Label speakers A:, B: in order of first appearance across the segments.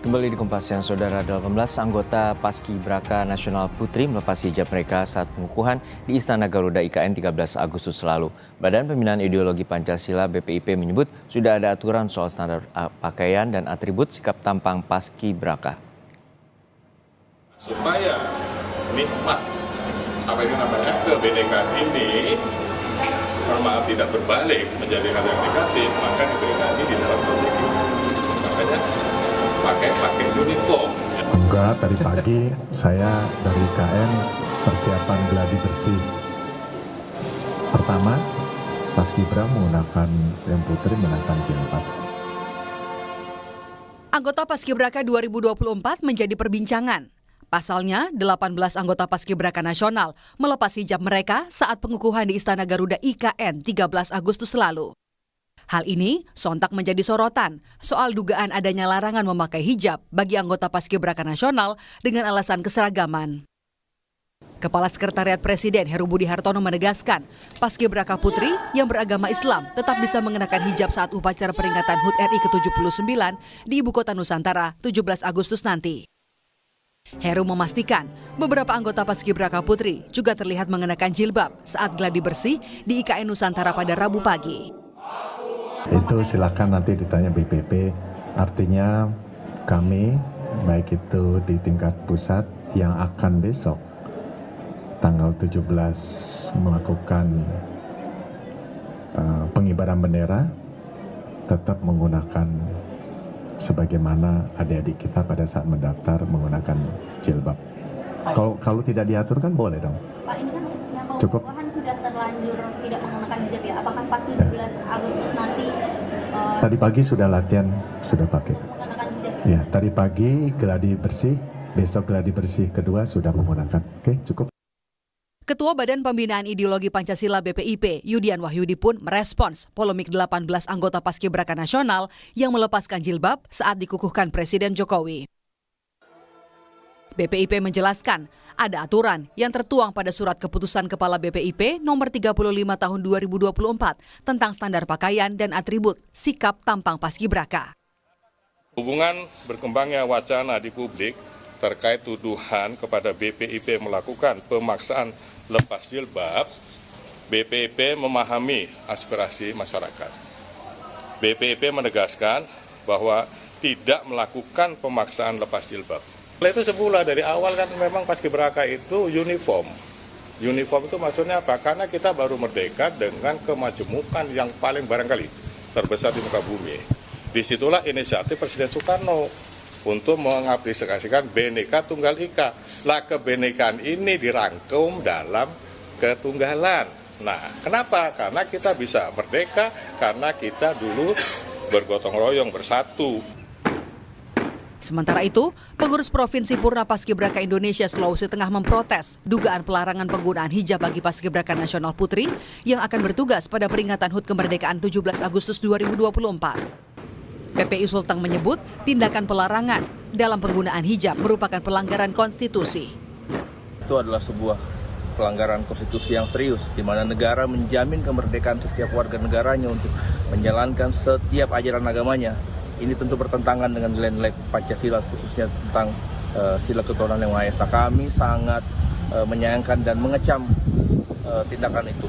A: Kembali di Kompas Siang, Saudara, 18 anggota Paskibraka Nasional Putri melepas hijab mereka saat pengukuhan di Istana Garuda IKN 13 Agustus lalu. Badan Pembinaan Ideologi Pancasila BPIP menyebut sudah ada aturan soal standar pakaian dan atribut sikap tampang Paskibraka.
B: Supaya nikmat apa itu namanya kebinekaan ini, maaf tidak berbalik menjadi hal yang negatif, maka kebinekaan ini di dalam strategi. Makanya pakai uniform.
C: Enggak, tadi pagi saya dari IKN persiapan gladi bersih. Pertama, Paskibra menggunakan yang putri menggunakan jilbab.
D: Anggota Paskibraka 2024 menjadi perbincangan. Pasalnya, 18 anggota Paskibraka Nasional melepas hijab mereka saat pengukuhan di Istana Garuda IKN 13 Agustus lalu. Hal ini sontak menjadi sorotan soal dugaan adanya larangan memakai hijab bagi anggota Paskibraka Nasional dengan alasan keseragaman. Kepala Sekretariat Presiden Heru Budi Hartono menegaskan, Paskibraka Putri yang beragama Islam tetap bisa mengenakan hijab saat upacara peringatan HUT RI ke-79 di Ibu Kota Nusantara 17 Agustus nanti. Heru memastikan beberapa anggota Paskibraka Putri juga terlihat mengenakan jilbab saat gladi bersih di IKN Nusantara pada Rabu pagi.
C: Itu silakan nanti ditanya BPP, artinya kami baik itu di tingkat pusat yang akan besok tanggal 17 melakukan pengibaran bendera tetap menggunakan sebagaimana adik-adik kita pada saat mendaftar menggunakan jilbab. Kalau tidak diatur kan boleh dong.
E: Pak, ini kan yang
C: cukup
E: sudah terlanjur tidak mengenakan hijab ya. Apakah pas 17 Agustus nanti
C: tadi pagi sudah latihan, sudah pakai.
E: Mengenakan hijab?
C: Ya, tadi pagi gladi bersih, besok gladi bersih kedua sudah menggunakan. Oke, cukup.
D: Ketua Badan Pembinaan Ideologi Pancasila BPIP, Yudian Wahyudi pun merespons polemik 18 anggota Paskibraka Nasional yang melepaskan jilbab saat dikukuhkan Presiden Jokowi. BPIP menjelaskan, ada aturan yang tertuang pada surat keputusan Kepala BPIP nomor 35 tahun 2024 tentang standar pakaian dan atribut sikap tampang Paskibraka.
B: Hubungan berkembangnya wacana di publik terkait tuduhan kepada BPIP melakukan pemaksaan lepas jilbab, BPIP memahami aspirasi masyarakat. BPIP menegaskan bahwa tidak melakukan pemaksaan lepas jilbab. Itu sebulan dari awal kan memang Paskibraka itu uniform. Uniform itu maksudnya apa? Karena kita baru merdeka dengan kemajemukan yang paling barangkali terbesar di muka bumi. Disitulah inisiatif Presiden Soekarno untuk mengaplikasikan Bhinneka Tunggal Ika. Lah kebinekaan ini dirangkum dalam ketunggalan. Nah, kenapa? Karena kita bisa merdeka, karena kita dulu bergotong royong bersatu.
D: Sementara itu, pengurus Provinsi Purna Paskibraka Indonesia Sulawesi Tengah memprotes dugaan pelarangan penggunaan hijab bagi Paskibraka Nasional Putri yang akan bertugas pada peringatan HUT kemerdekaan 17 Agustus 2024. PPI Sulteng menyebut tindakan pelarangan dalam penggunaan hijab merupakan pelanggaran konstitusi.
F: Itu adalah sebuah pelanggaran konstitusi yang serius, di mana negara menjamin kemerdekaan setiap warga negaranya untuk menjalankan setiap ajaran agamanya. Ini tentu bertentangan dengan nilai-nilai Pancasila, khususnya tentang sila ketuhanan yang Maha Esa. Kami sangat menyayangkan dan mengecam tindakan itu.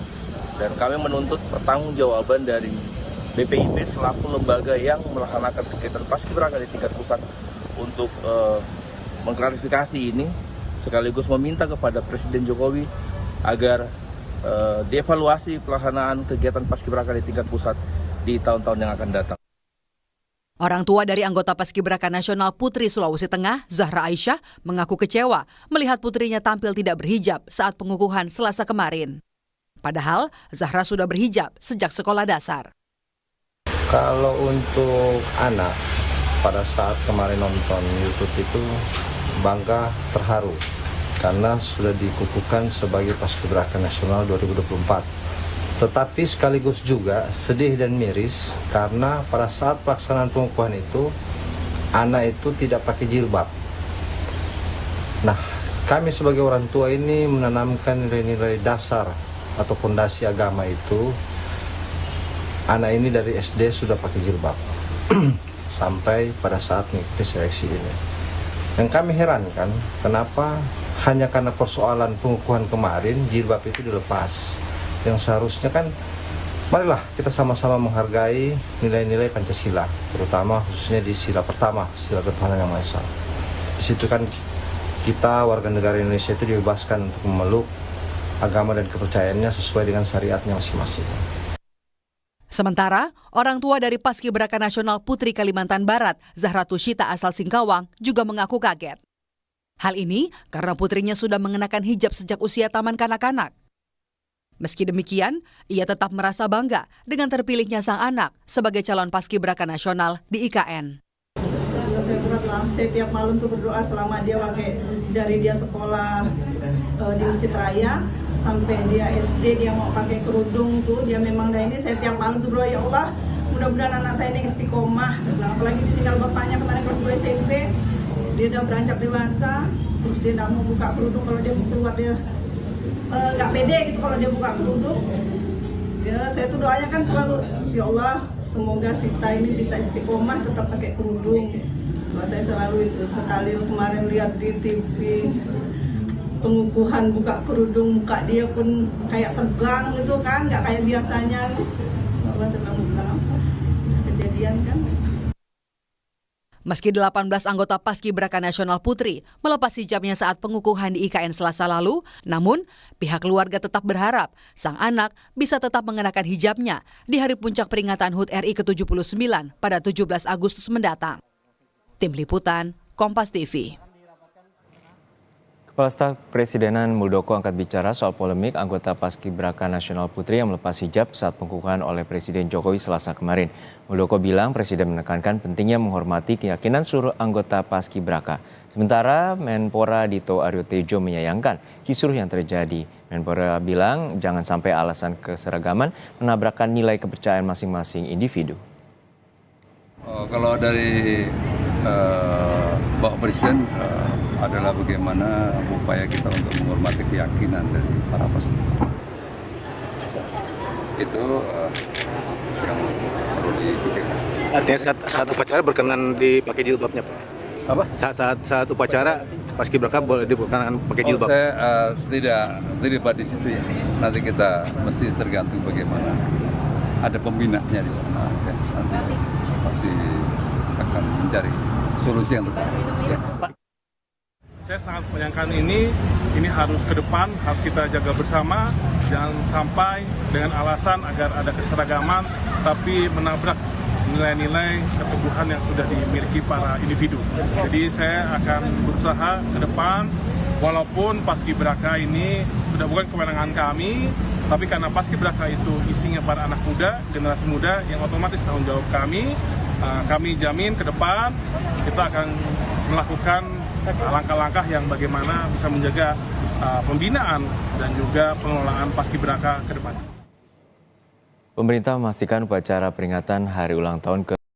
F: Dan kami menuntut pertanggungjawaban dari BPIP selaku lembaga yang melaksanakan kegiatan Paskibraka di tingkat pusat untuk mengklarifikasi ini, sekaligus meminta kepada Presiden Jokowi agar dievaluasi pelaksanaan kegiatan Paskibraka di tingkat pusat di tahun-tahun yang akan datang.
D: Orang tua dari anggota Paskibraka Nasional Putri Sulawesi Tengah, Zahra Aisyah, mengaku kecewa melihat putrinya tampil tidak berhijab saat pengukuhan Selasa kemarin. Padahal, Zahra sudah berhijab sejak sekolah dasar.
G: Kalau untuk anak, pada saat kemarin nonton YouTube itu bangga, terharu, karena sudah dikukuhkan sebagai Paskibraka Nasional 2024. Tetapi sekaligus juga sedih dan miris karena pada saat pelaksanaan pengukuhan itu anak itu tidak pakai jilbab. Nah, kami sebagai orang tua ini menanamkan nilai-nilai dasar atau fondasi agama itu. Anak ini dari SD sudah pakai jilbab. sampai pada saat mengikuti seleksi ini. Yang kami herankan, kenapa hanya karena persoalan pengukuhan kemarin jilbab itu dilepas. Yang seharusnya kan, marilah kita sama-sama menghargai nilai-nilai Pancasila, terutama khususnya di sila pertama, sila ketuhanan yang Maha Esa. Di situ kan kita warga negara Indonesia itu dibebaskan untuk memeluk agama dan kepercayaannya sesuai dengan syariatnya masing-masing.
D: Sementara, orang tua dari Paskibraka Nasional Putri Kalimantan Barat, Zahra Tushita asal Singkawang, juga mengaku kaget. Hal ini karena putrinya sudah mengenakan hijab sejak usia taman kanak-kanak. Meski demikian, ia tetap merasa bangga dengan terpilihnya sang anak sebagai calon Paskibraka Nasional di IKN.
H: Saya berat lah, saya tiap malam tuh berdoa selama dia pakai, dari dia sekolah di Masjid Raya sampai dia SD, dia mau pakai kerudung tuh, dia memang dah ini, saya tiap malam tuh berdoa, ya Allah mudah-mudahan anak saya ini istiqomah. Apalagi ditinggal bapaknya kemarin kelas 2 SMP, dia udah beranjak dewasa, terus dia nggak mau buka kerudung, kalau dia mau keluar dia nggak pede gitu kalau dia buka kerudung. Ya, saya tuh doanya kan selalu, ya Allah semoga kita ini bisa istiqomah tetap pakai kerudung. Doa saya selalu itu. Sekali kemarin lihat di TV pengukuhan buka kerudung, muka dia pun kayak tegang gitu kan, nggak kayak biasanya. Allah terlalu bilang apa kejadian kan.
D: Meski 18 anggota Paskibraka Nasional Putri melepas hijabnya saat pengukuhan di IKN Selasa lalu, namun pihak keluarga tetap berharap sang anak bisa tetap mengenakan hijabnya di hari puncak peringatan HUT RI ke-79 pada 17 Agustus mendatang. Tim Liputan, Kompas TV.
A: Kepala Staf Presidenan Muldoko angkat bicara soal polemik anggota Paskibraka Nasional Putri yang melepas hijab saat pengukuhan oleh Presiden Jokowi Selasa kemarin. Muldoko bilang Presiden menekankan pentingnya menghormati keyakinan seluruh anggota Paskibraka. Sementara Menpora Dito Aryo Tejo menyayangkan kisruh yang terjadi. Menpora bilang jangan sampai alasan keseragaman menabrakkan nilai kepercayaan masing-masing individu.
I: Kalau dari Bapak Presiden adalah bagaimana upaya kita untuk menghormati keyakinan dari para peserta. Itu yang perlu dipikirkan.
J: Artinya saat upacara berkenan dipakai jilbabnya, Pak?
I: Apa?
J: Saat upacara Paskibraka boleh diperkenakan pakai jilbab?
I: Saya tidak terlibat di situ ya. Nanti kita mesti tergantung bagaimana ada pembinanya di sana. Kan? Nanti pasti akan mencari solusi yang tepat. Ya.
K: Saya sangat menyayangkan ini harus ke depan, harus kita jaga bersama, jangan sampai dengan alasan agar ada keseragaman, tapi menabrak nilai-nilai keteguhan yang sudah dimiliki para individu. Jadi saya akan berusaha ke depan, walaupun Paskibraka ini sudah bukan kewenangan kami, tapi karena Paskibraka itu isinya para anak muda, generasi muda, yang otomatis tanggung jawab kami jamin ke depan kita akan melakukan langkah-langkah yang bagaimana bisa menjaga pembinaan dan juga pengelolaan Paskibraka ke depan.
A: Pemerintah memastikan upacara peringatan hari ulang tahun ke